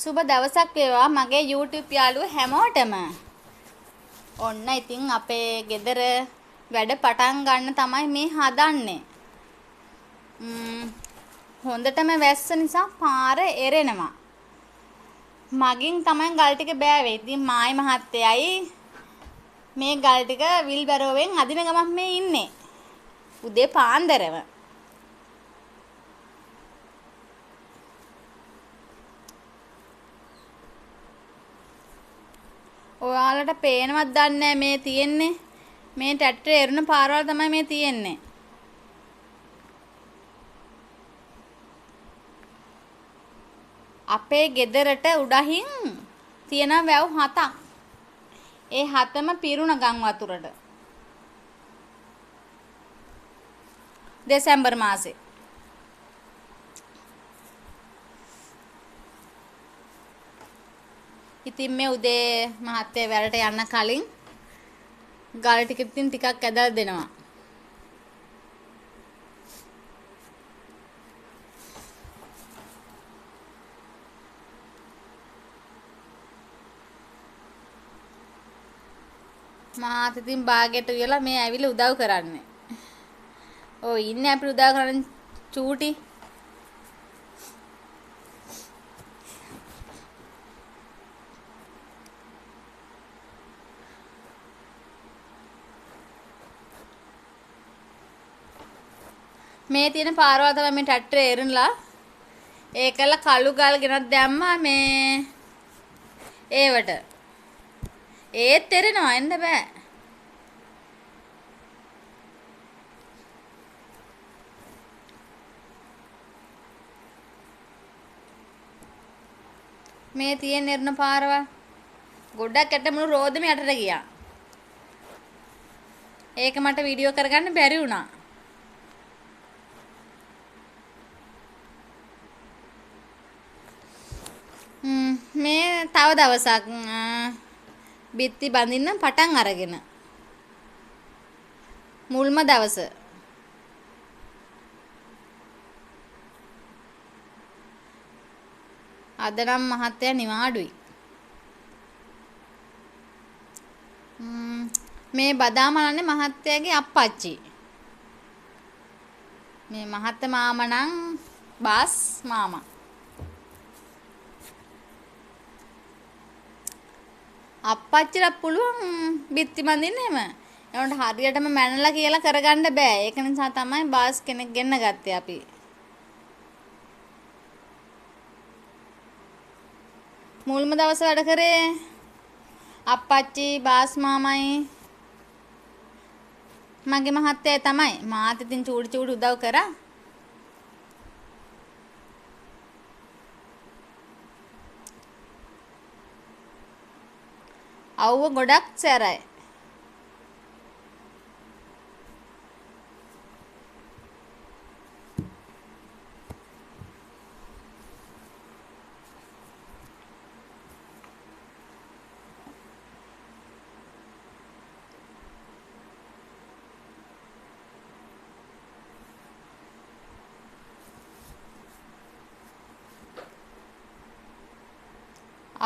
සුබ දවසක් වේවා මගේ YouTube යාළුවෝ හැමෝටම. ඔන්න ඉතින් අපේ ගෙදර වැඩ පටන් ගන්න තමයි මේ හදන්නේ. හොඳටම වැස්ස නිසා පාර එරෙනවා. මගින් තමයි ගල් ටික බෑවේ. ඉතින් මායි මහත්තයයි මේ ගල් ටික විල්බරෝවෙන් අදින ගමන් මේ ඉන්නේ. උදේ පාන්දරම. ඔයාලට පේනවත් දන්නේ නැහැ මේ තියෙන්නේ. මේ ට්‍රැක්ටරේ එරුණ පාරවල් තමයි මේ තියෙන්නේ. අපේ ගෙදරට උඩහින් තියෙන වැව් 7ක්. ඒ 7ම පිරුණ ගම් වතුරට. දෙසැම්බර් මාසේ. ඉතින් මේ උදේ මහත්තයා වැරට යන්න කලින් ගල් ටික ඉතින් ටිකක් ඇදලා දෙනවා. මාත් ඉතින් බාගෙට වියලා මේ ඇවිල්ලා උදව් කරන්නේ. ඔය ඉන්නේ අපිට උදව් කරන්න චූටි. මේ තියෙන පාරවල් තමයි මේ ට්‍රැක්ටරේ එරනලා ඒකල කළු ගල් ගෙනත් දැම්මා මේ ඒවට. ඒත් එරෙනවා එන්න බෑ. මේ තියෙන එරන පාරවල් ගොඩක් යට මුළු රෝදෙම යටට ගියා. ඒක මට වීඩියෝ කරගන්න බැරි වුණා. මේ තව දවසක් බිත්ති බඳින්න පටන් අරගෙන මුල්ම දවස අද නම් මහත්තයා නිවාඩුයි. මේ බදාම අනන්නේ මහත්තයාගේ අප්පච්චි. මේ මහත්ත මාමා නම් බාස් මාමා. අප්පච්චිට පුළුවන් බිත්ති බඳින්න එහෙම. ඒකට හරියටම මැනලා කියලා කරගන්න බෑ. ඒක නිසා තමයි බාස් කෙනෙක් ගෙන්න ගත්තේ අපි. මුල්ම දවස් වැඩ කරේ අප්පච්චි බාස් මාමයි මගේ මහත්තයා තමයි. මාත් ඉතින් චූටි උදව් කරා. අවුව ගොඩක් සැරයි.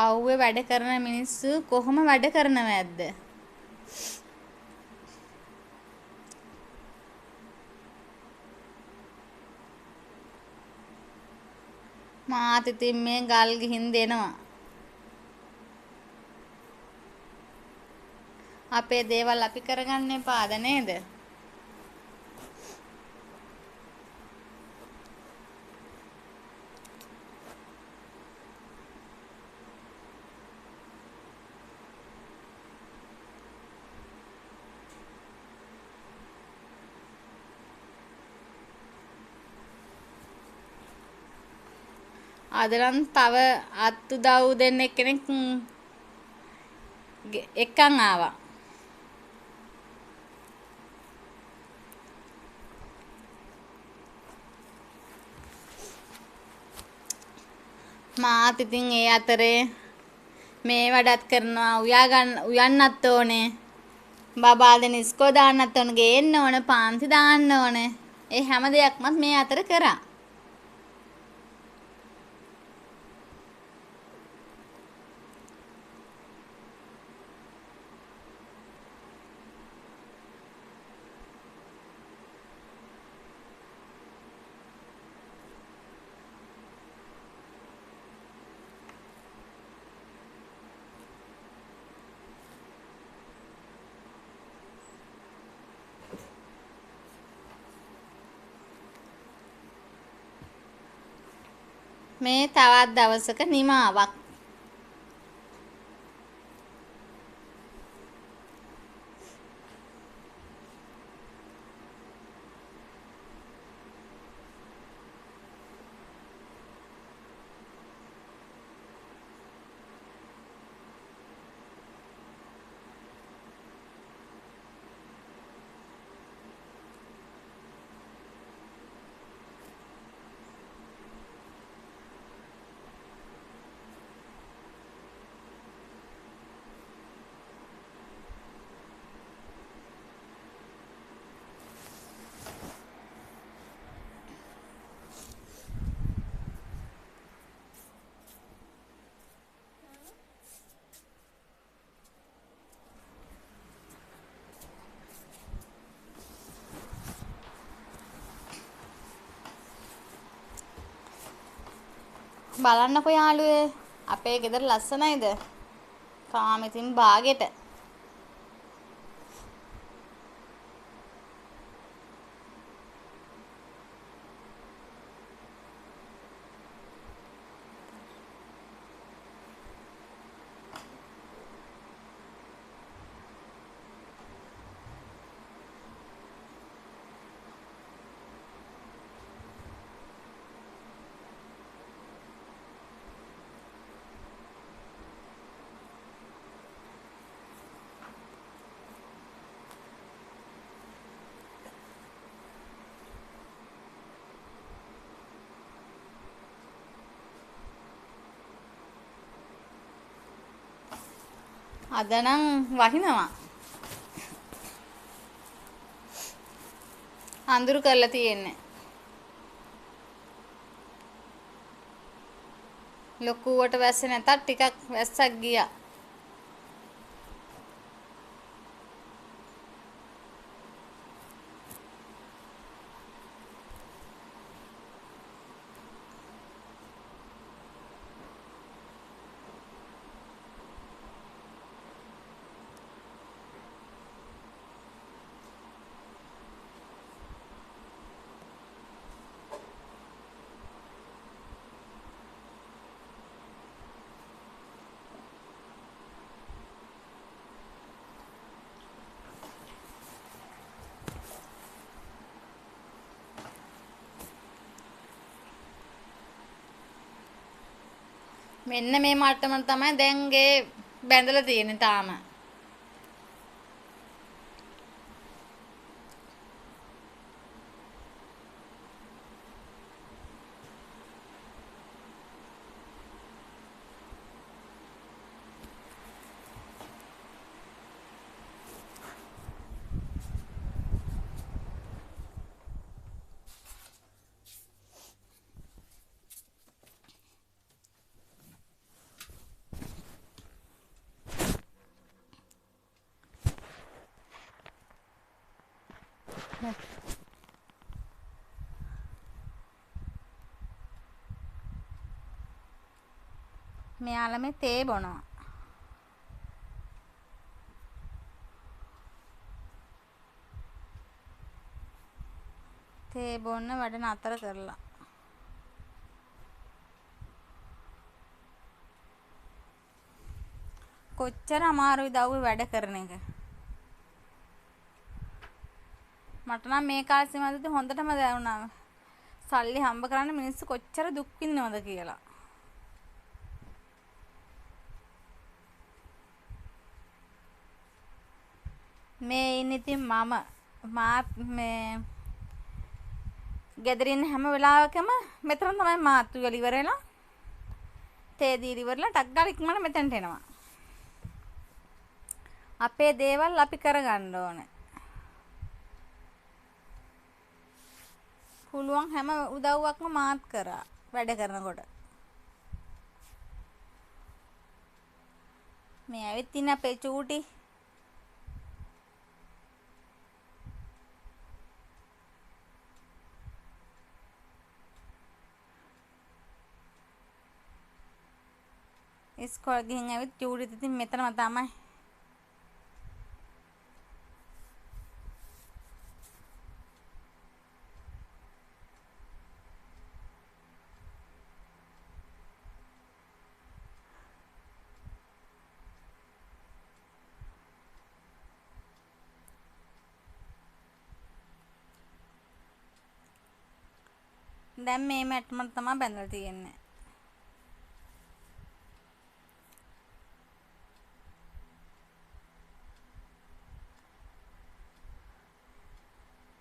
අවුවේ වැඩ කරන මිනිස්සු කොහොම වැඩ කරනවද? මාත් ඉතින් මේ ගල් ගිහින් දෙනවා. අපේ දේවල් අපි කරගන්න එපාද නේද? අද නම් තව අත් උදව් දෙන්න කෙනෙක් එක්කන් ආවා. මාත් ඉතින් ඒ අතරේ මේ වැඩත් කරනවා. උයන්නත් ඕනේ. බබා දෙන ඉස්කෝ දාන්නත් ඕනේ. ගේන්න ඕනේ. පාන්ති දාන්න ඕනේ. ඒ හැම දෙයක්මත් මේ අතර කරා. මේ තවත් දවසක නිමාවක්. බලන්නකො යාළුවේ අපේ ගෙදර ලස්සනයිද? තාම ඉතින් බාගෙට. අද නම් වහිනවා. අඳුරු කරලා තියෙන්නේ. ලොකුවට වැස්සේ නැතත් ටිකක් වැස්සක් ගියා. මෙන්න මේ මට්ටම තමයි දැන් ගේ බැඳලා තියෙන්නේ තාම. මෙයාලා මේ තේ බොනවා. තේ බොන්න වැඩ නතර කරලා. කොච්චර අමාරුයි දවුවේ වැඩ කරන එක. මට නම් මේ කාලේ සීමාවෙදී හොඳටම දැනුණා. සල්ලි හම්බ කරන්න මිනිස්සු කොච්චර දුක් විඳිනවද කියලා. මේ ඉන්නේ ඉතින් මා මේ ගෙදරින් හැම වෙලාවකම මෙතන තමයි මාත් උයල ඉවර වෙලා තේ දීලා ඉවරලා ටක් ගාලා ඉක්මනට මෙතනට එනවා. අපේ දේවල් අපි කරගන්න ඕනේ. පුළුවන් හැම උදව්වක්ම මාත් කරා වැඩ කරනකොට. මේ ඇවිත් ඉන්න අපේ චූටි ඉස්කෝලේ ගිහින් ඇවිත් චූටිත් ඉතින් මෙතනම තමයි. දැන් මේ මැට්මට තමයි බැඳලා තියෙන්නේ.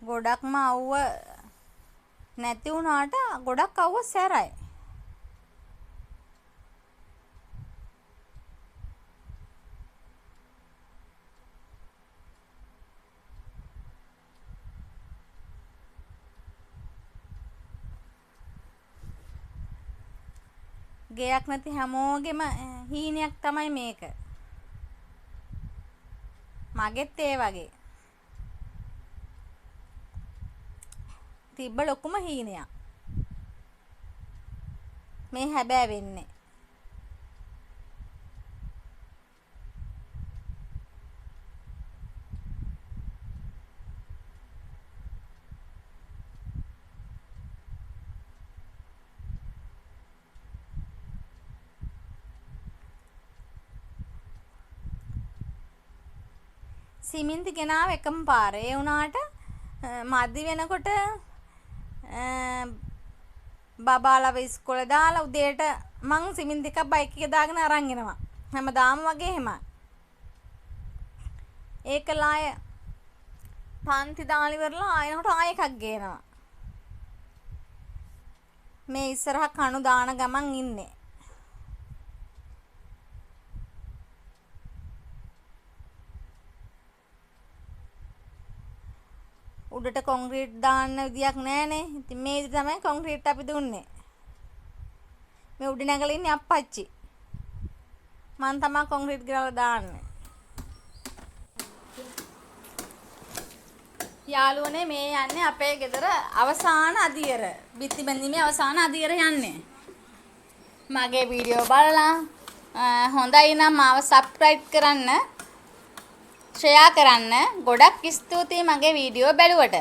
ගොඩක්ම අවුව නැති වුණාට ගොඩක් අවුව සැරයි. ගෙයක් නැති හැමෝගෙම හීනයක් තමයි මේක. මගෙත් ඒ වගේ. තිබ්බ ලොකුම හීනයක්. මේ හැබෑ වෙන්නේ. සිමෙන්ති ගෙනාව එකම පාරේ. ඒ වුණාට මදි වෙනකොට බබාලව ඉස්කෝලේ දාලා උදේට මං සිමෙන්ති එකක් බයික් එකේ දාගෙන අරන් එනවා. හැමදාම වගේ එහෙමයි. ඒකලා අය පන්ති දාලා ඉවරලා ආයෙනකොට ආයෙ එකක් ගේනවා. මේ ඉස්සරහ කණු දාන ගමන් ඉන්නේ. උඩට කොන්ක්‍රීට් දාන්න විදියක් නැහනේ. ඉතින් මේ විදිහ තමයි කොන්ක්‍රීට් අපි දුන්නේ. මේ උඩ නැගලා ඉන්නේ අප්පච්චි. මං තමයි කොන්ක්‍රීට් ගිරවලා දාන්නේ. යාළුවනේ මේ යන්නේ අපේ ගෙදර අවසාන අදියර. බිත්ති බැඳීමේ අවසාන අදියර යන්නේ. මගේ වීඩියෝ බලලා හොඳයි නම් මාව සබ්ස්ක්‍රයිබ් කරන්න. ෂෙයා කරන්න. ගොඩක් ස්තුතියි මගේ වීඩියෝ බැලුවට.